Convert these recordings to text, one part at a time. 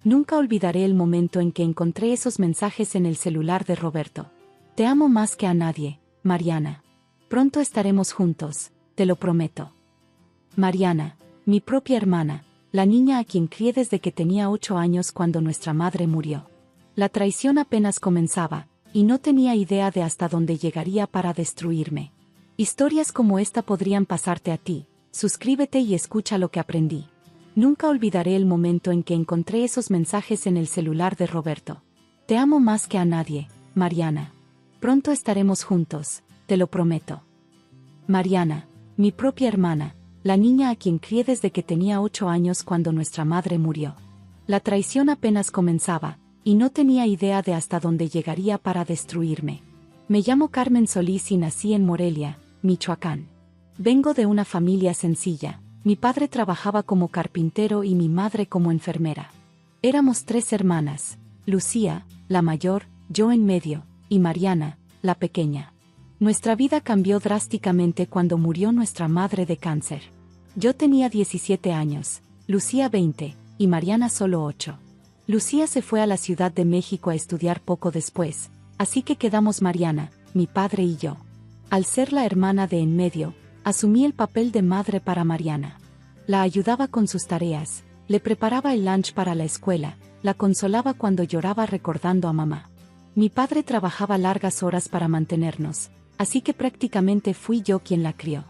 Nunca olvidaré el momento en que encontré esos mensajes en el celular de Roberto. Te amo más que a nadie, Mariana. Pronto estaremos juntos, te lo prometo. Mariana, mi propia hermana, la niña a quien crié desde que tenía 8 años cuando nuestra madre murió. La traición apenas comenzaba, y no tenía idea de hasta dónde llegaría para destruirme. Historias como esta podrían pasarte a ti. Suscríbete y escucha lo que aprendí. Nunca olvidaré el momento en que encontré esos mensajes en el celular de Roberto. Te amo más que a nadie, Mariana. Pronto estaremos juntos, te lo prometo. Mariana, mi propia hermana, la niña a quien crié desde que tenía 8 años cuando nuestra madre murió. La traición apenas comenzaba, y no tenía idea de hasta dónde llegaría para destruirme. Me llamo Carmen Solís y nací en Morelia, Michoacán. Vengo de una familia sencilla. Mi padre trabajaba como carpintero y mi madre como enfermera. Éramos 3 hermanas, Lucía, la mayor, yo en medio, y Mariana, la pequeña. Nuestra vida cambió drásticamente cuando murió nuestra madre de cáncer. Yo tenía 17 años, Lucía 20, y Mariana solo 8. Lucía se fue a la Ciudad de México a estudiar poco después, así que quedamos Mariana, mi padre y yo. Al ser la hermana de en medio, asumí el papel de madre para Mariana. La ayudaba con sus tareas, le preparaba el lunch para la escuela, la consolaba cuando lloraba recordando a mamá. Mi padre trabajaba largas horas para mantenernos, así que prácticamente fui yo quien la crió.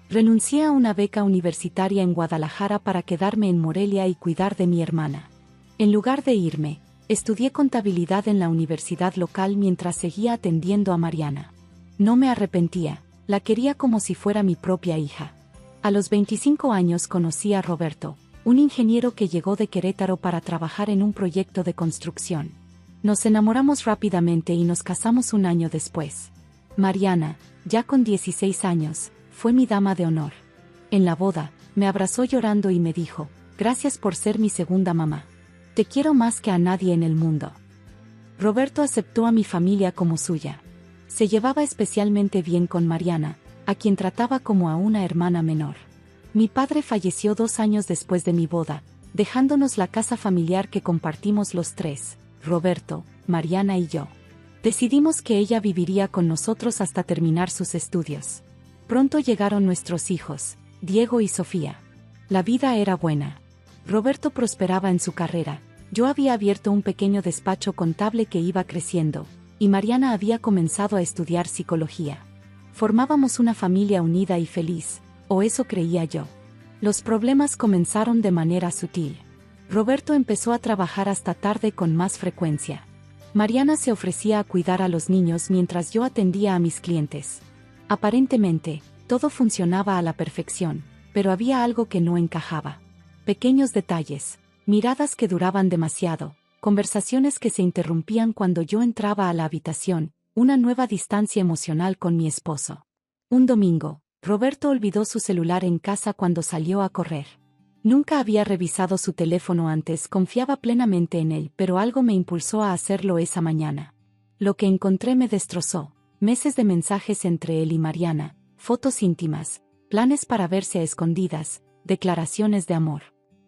Renuncié a una beca universitaria en Guadalajara para quedarme en Morelia y cuidar de mi hermana. En lugar de irme, estudié contabilidad en la universidad local mientras seguía atendiendo a Mariana. No me arrepentía. La quería como si fuera mi propia hija. A los 25 años conocí a Roberto, un ingeniero que llegó de Querétaro para trabajar en un proyecto de construcción. Nos enamoramos rápidamente y nos casamos un año después. Mariana, ya con 16 años, fue mi dama de honor. En la boda, me abrazó llorando y me dijo, gracias por ser mi segunda mamá. Te quiero más que a nadie en el mundo. Roberto aceptó a mi familia como suya. Se llevaba especialmente bien con Mariana, a quien trataba como a una hermana menor. Mi padre falleció 2 años después de mi boda, dejándonos la casa familiar que compartimos los 3, Roberto, Mariana y yo. Decidimos que ella viviría con nosotros hasta terminar sus estudios. Pronto llegaron nuestros hijos, Diego y Sofía. La vida era buena. Roberto prosperaba en su carrera, yo había abierto un pequeño despacho contable que iba creciendo, y Mariana había comenzado a estudiar psicología. Formábamos una familia unida y feliz, o eso creía yo. Los problemas comenzaron de manera sutil. Roberto empezó a trabajar hasta tarde con más frecuencia. Mariana se ofrecía a cuidar a los niños mientras yo atendía a mis clientes. Aparentemente, todo funcionaba a la perfección, pero había algo que no encajaba. Pequeños detalles, miradas que duraban demasiado, conversaciones que se interrumpían cuando yo entraba a la habitación, una nueva distancia emocional con mi esposo. Un domingo, Roberto olvidó su celular en casa cuando salió a correr. Nunca había revisado su teléfono antes, confiaba plenamente en él, pero algo me impulsó a hacerlo esa mañana. Lo que encontré me destrozó, meses de mensajes entre él y Mariana, fotos íntimas, planes para verse a escondidas, declaraciones de amor.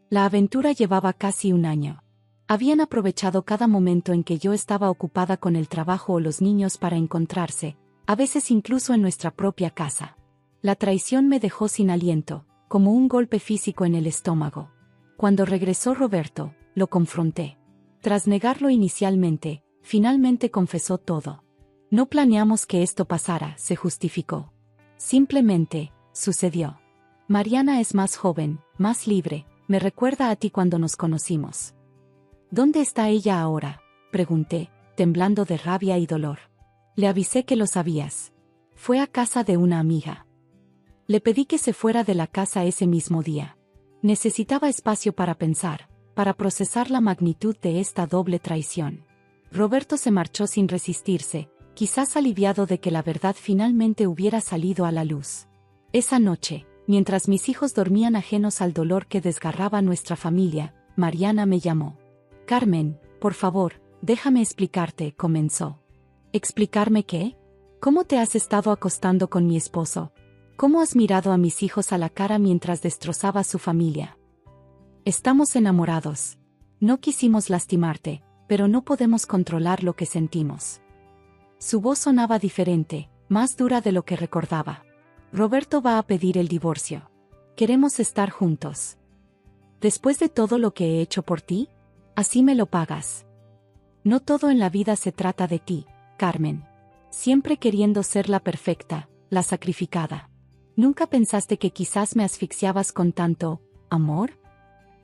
La aventura llevaba casi un año. Habían aprovechado cada momento en que yo estaba ocupada con el trabajo o los niños para encontrarse, a veces incluso en nuestra propia casa. La traición me dejó sin aliento, como un golpe físico en el estómago. Cuando regresó Roberto, lo confronté. Tras negarlo inicialmente, finalmente confesó todo. No planeamos que esto pasara, se justificó. Simplemente, sucedió. Mariana es más joven, más libre, me recuerda a ti cuando nos conocimos. ¿Dónde está ella ahora?, pregunté, temblando de rabia y dolor. Le avisé que lo sabías. Fue a casa de una amiga. Le pedí que se fuera de la casa ese mismo día. Necesitaba espacio para pensar, para procesar la magnitud de esta doble traición. Roberto se marchó sin resistirse, quizás aliviado de que la verdad finalmente hubiera salido a la luz. Esa noche, mientras mis hijos dormían ajenos al dolor que desgarraba nuestra familia, Mariana me llamó. Carmen, por favor, déjame explicarte, comenzó. ¿Explicarme qué? ¿Cómo te has estado acostando con mi esposo? ¿Cómo has mirado a mis hijos a la cara mientras destrozabas su familia? Estamos enamorados. No quisimos lastimarte, pero no podemos controlar lo que sentimos. Su voz sonaba diferente, más dura de lo que recordaba. Roberto va a pedir el divorcio. Queremos estar juntos. Después de todo lo que he hecho por ti, así me lo pagas. No todo en la vida se trata de ti, Carmen. Siempre queriendo ser la perfecta, la sacrificada. ¿Nunca pensaste que quizás me asfixiabas con tanto amor?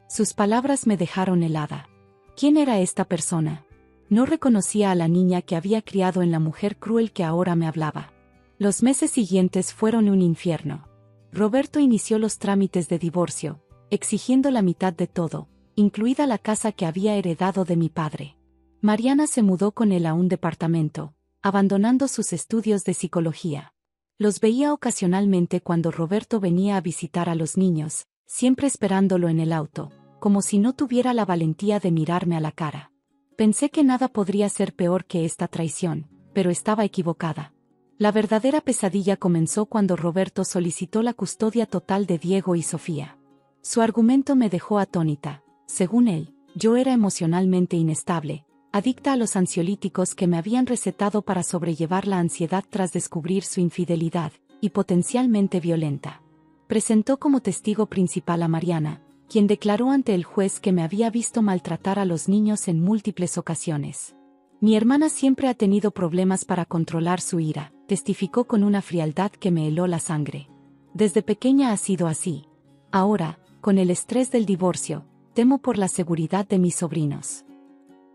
Sus palabras me dejaron helada. ¿Quién era esta persona? No reconocía a la niña que había criado en la mujer cruel que ahora me hablaba. Los meses siguientes fueron un infierno. Roberto inició los trámites de divorcio, exigiendo la mitad de todo, incluida la casa que había heredado de mi padre. Mariana se mudó con él a un departamento, abandonando sus estudios de psicología. Los veía ocasionalmente cuando Roberto venía a visitar a los niños, siempre esperándolo en el auto, como si no tuviera la valentía de mirarme a la cara. Pensé que nada podría ser peor que esta traición, pero estaba equivocada. La verdadera pesadilla comenzó cuando Roberto solicitó la custodia total de Diego y Sofía. Su argumento me dejó atónita. Según él, yo era emocionalmente inestable, adicta a los ansiolíticos que me habían recetado para sobrellevar la ansiedad tras descubrir su infidelidad, y potencialmente violenta. Presentó como testigo principal a Mariana, quien declaró ante el juez que me había visto maltratar a los niños en múltiples ocasiones. Mi hermana siempre ha tenido problemas para controlar su ira, testificó con una frialdad que me heló la sangre. Desde pequeña ha sido así. Ahora, con el estrés del divorcio, temo por la seguridad de mis sobrinos.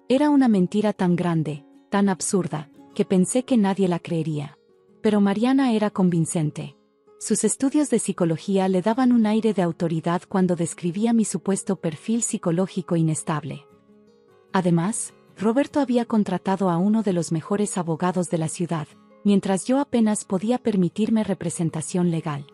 Era una mentira tan grande, tan absurda, que pensé que nadie la creería. Pero Mariana era convincente. Sus estudios de psicología le daban un aire de autoridad cuando describía mi supuesto perfil psicológico inestable. Además, Roberto había contratado a uno de los mejores abogados de la ciudad, mientras yo apenas podía permitirme representación legal.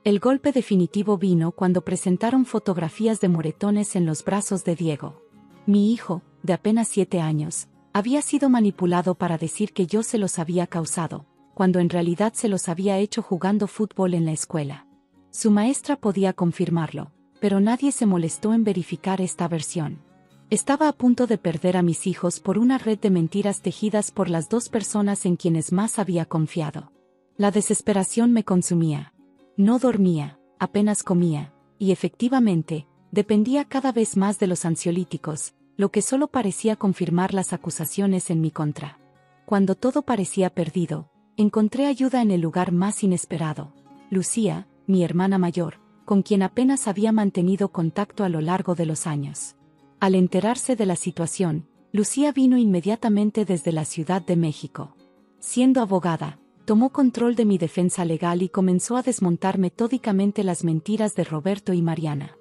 El golpe definitivo vino cuando presentaron fotografías de moretones en los brazos de Diego. Mi hijo, de apenas 7 años, había sido manipulado para decir que yo se los había causado, cuando en realidad se los había hecho jugando fútbol en la escuela. Su maestra podía confirmarlo, pero nadie se molestó en verificar esta versión. Estaba a punto de perder a mis hijos por una red de mentiras tejidas por las dos personas en quienes más había confiado. La desesperación me consumía. No dormía, apenas comía, y efectivamente, dependía cada vez más de los ansiolíticos, lo que solo parecía confirmar las acusaciones en mi contra. Cuando todo parecía perdido, encontré ayuda en el lugar más inesperado. Lucía, mi hermana mayor, con quien apenas había mantenido contacto a lo largo de los años. Al enterarse de la situación, Lucía vino inmediatamente desde la Ciudad de México. Siendo abogada, tomó control de mi defensa legal y comenzó a desmontar metódicamente las mentiras de Roberto y Mariana.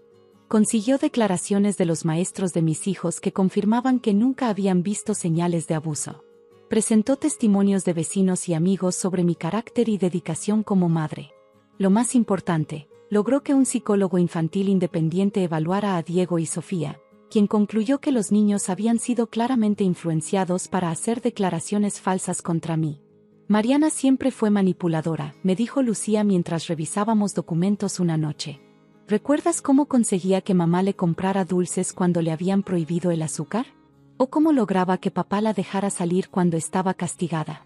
Consiguió declaraciones de los maestros de mis hijos que confirmaban que nunca habían visto señales de abuso. Presentó testimonios de vecinos y amigos sobre mi carácter y dedicación como madre. Lo más importante, logró que un psicólogo infantil independiente evaluara a Diego y Sofía, quien concluyó que los niños habían sido claramente influenciados para hacer declaraciones falsas contra mí. Mariana siempre fue manipuladora, me dijo Lucía mientras revisábamos documentos una noche. ¿Recuerdas cómo conseguía que mamá le comprara dulces cuando le habían prohibido el azúcar? ¿O cómo lograba que papá la dejara salir cuando estaba castigada?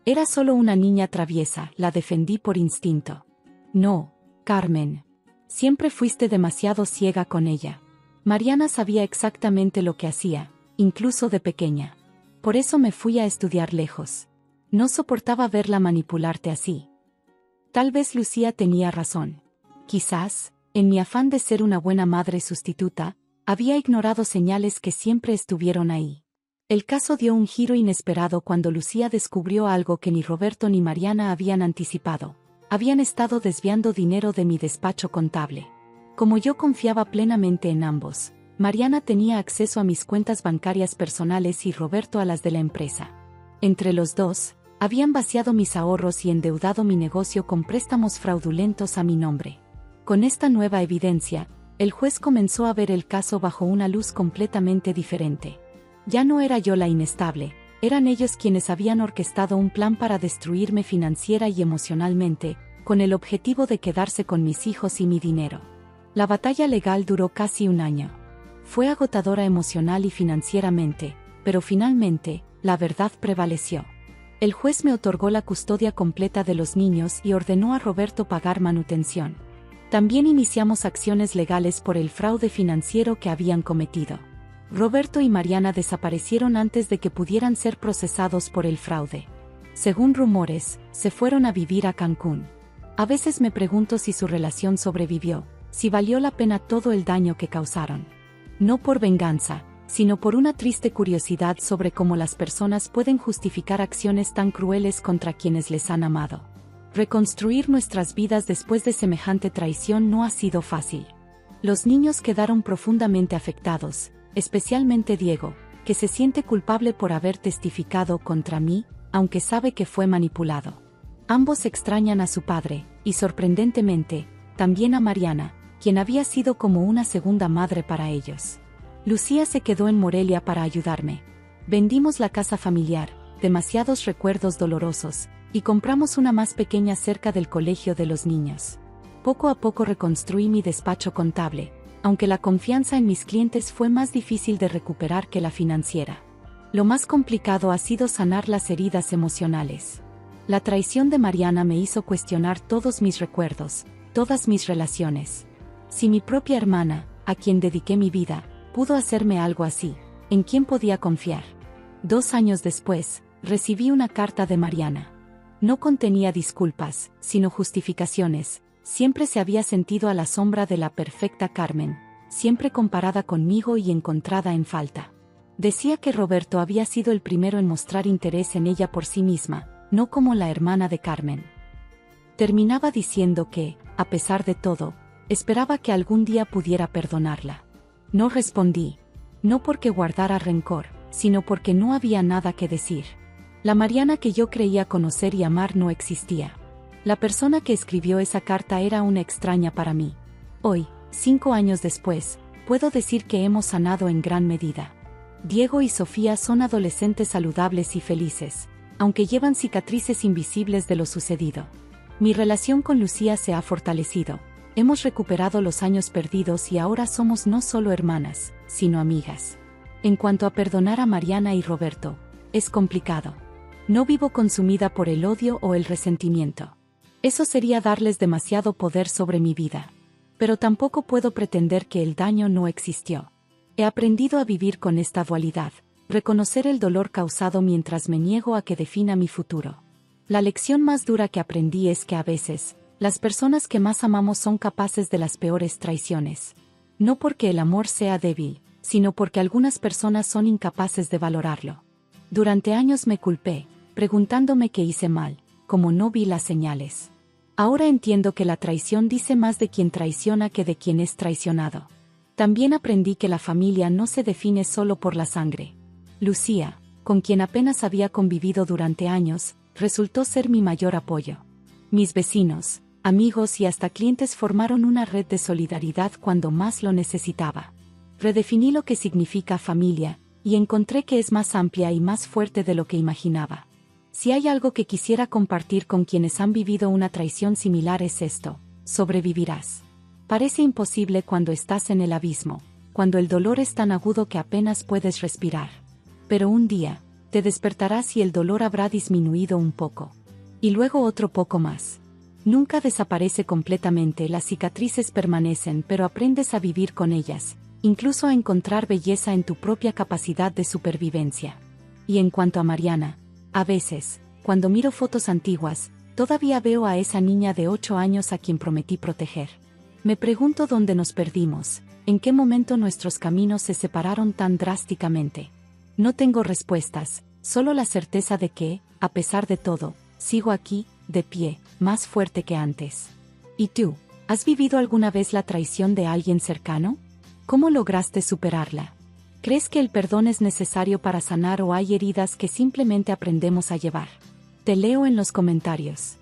Era solo una niña traviesa, la defendí por instinto. No, Carmen. Siempre fuiste demasiado ciega con ella. Mariana sabía exactamente lo que hacía, incluso de pequeña. Por eso me fui a estudiar lejos. No soportaba verla manipularte así. Tal vez Lucía tenía razón. Quizás, en mi afán de ser una buena madre sustituta, había ignorado señales que siempre estuvieron ahí. El caso dio un giro inesperado cuando Lucía descubrió algo que ni Roberto ni Mariana habían anticipado. Habían estado desviando dinero de mi despacho contable. Como yo confiaba plenamente en ambos, Mariana tenía acceso a mis cuentas bancarias personales y Roberto a las de la empresa. Entre los dos, habían vaciado mis ahorros y endeudado mi negocio con préstamos fraudulentos a mi nombre. Con esta nueva evidencia, el juez comenzó a ver el caso bajo una luz completamente diferente. Ya no era yo la inestable, eran ellos quienes habían orquestado un plan para destruirme financiera y emocionalmente, con el objetivo de quedarse con mis hijos y mi dinero. La batalla legal duró casi un año. Fue agotadora emocional y financieramente, pero finalmente, la verdad prevaleció. El juez me otorgó la custodia completa de los niños y ordenó a Roberto pagar manutención. También iniciamos acciones legales por el fraude financiero que habían cometido. Roberto y Mariana desaparecieron antes de que pudieran ser procesados por el fraude. Según rumores, se fueron a vivir a Cancún. A veces me pregunto si su relación sobrevivió, si valió la pena todo el daño que causaron. No por venganza, sino por una triste curiosidad sobre cómo las personas pueden justificar acciones tan crueles contra quienes les han amado. Reconstruir nuestras vidas después de semejante traición no ha sido fácil. Los niños quedaron profundamente afectados, especialmente Diego, que se siente culpable por haber testificado contra mí, aunque sabe que fue manipulado. Ambos extrañan a su padre, y sorprendentemente, también a Mariana, quien había sido como una segunda madre para ellos. Lucía se quedó en Morelia para ayudarme. Vendimos la casa familiar, demasiados recuerdos dolorosos, y compramos una más pequeña cerca del colegio de los niños. Poco a poco reconstruí mi despacho contable, aunque la confianza en mis clientes fue más difícil de recuperar que la financiera. Lo más complicado ha sido sanar las heridas emocionales. La traición de Mariana me hizo cuestionar todos mis recuerdos, todas mis relaciones. Si mi propia hermana, a quien dediqué mi vida, pudo hacerme algo así, ¿en quién podía confiar? 2 años después, recibí una carta de Mariana. No contenía disculpas, sino justificaciones. Siempre se había sentido a la sombra de la perfecta Carmen, siempre comparada conmigo y encontrada en falta. Decía que Roberto había sido el primero en mostrar interés en ella por sí misma, no como la hermana de Carmen. Terminaba diciendo que, a pesar de todo, esperaba que algún día pudiera perdonarla. No respondí. No porque guardara rencor, sino porque no había nada que decir. La Mariana que yo creía conocer y amar no existía. La persona que escribió esa carta era una extraña para mí. Hoy, 5 años después, puedo decir que hemos sanado en gran medida. Diego y Sofía son adolescentes saludables y felices, aunque llevan cicatrices invisibles de lo sucedido. Mi relación con Lucía se ha fortalecido. Hemos recuperado los años perdidos y ahora somos no solo hermanas, sino amigas. En cuanto a perdonar a Mariana y Roberto, es complicado. No vivo consumida por el odio o el resentimiento. Eso sería darles demasiado poder sobre mi vida. Pero tampoco puedo pretender que el daño no existió. He aprendido a vivir con esta dualidad, reconocer el dolor causado mientras me niego a que defina mi futuro. La lección más dura que aprendí es que a veces, las personas que más amamos son capaces de las peores traiciones. No porque el amor sea débil, sino porque algunas personas son incapaces de valorarlo. Durante años me culpé, preguntándome qué hice mal, como no vi las señales. Ahora entiendo que la traición dice más de quien traiciona que de quien es traicionado. También aprendí que la familia no se define solo por la sangre. Lucía, con quien apenas había convivido durante años, resultó ser mi mayor apoyo. Mis vecinos, amigos y hasta clientes formaron una red de solidaridad cuando más lo necesitaba. Redefiní lo que significa familia, y encontré que es más amplia y más fuerte de lo que imaginaba. Si hay algo que quisiera compartir con quienes han vivido una traición similar es esto: sobrevivirás. Parece imposible cuando estás en el abismo, cuando el dolor es tan agudo que apenas puedes respirar. Pero un día, te despertarás y el dolor habrá disminuido un poco. Y luego otro poco más. Nunca desaparece completamente, las cicatrices permanecen, pero aprendes a vivir con ellas, incluso a encontrar belleza en tu propia capacidad de supervivencia. Y en cuanto a Mariana, a veces, cuando miro fotos antiguas, todavía veo a esa niña de 8 años a quien prometí proteger. Me pregunto dónde nos perdimos, en qué momento nuestros caminos se separaron tan drásticamente. No tengo respuestas, solo la certeza de que, a pesar de todo, sigo aquí, de pie, más fuerte que antes. ¿Y tú? ¿Has vivido alguna vez la traición de alguien cercano? ¿Cómo lograste superarla? ¿Crees que el perdón es necesario para sanar o hay heridas que simplemente aprendemos a llevar? Te leo en los comentarios.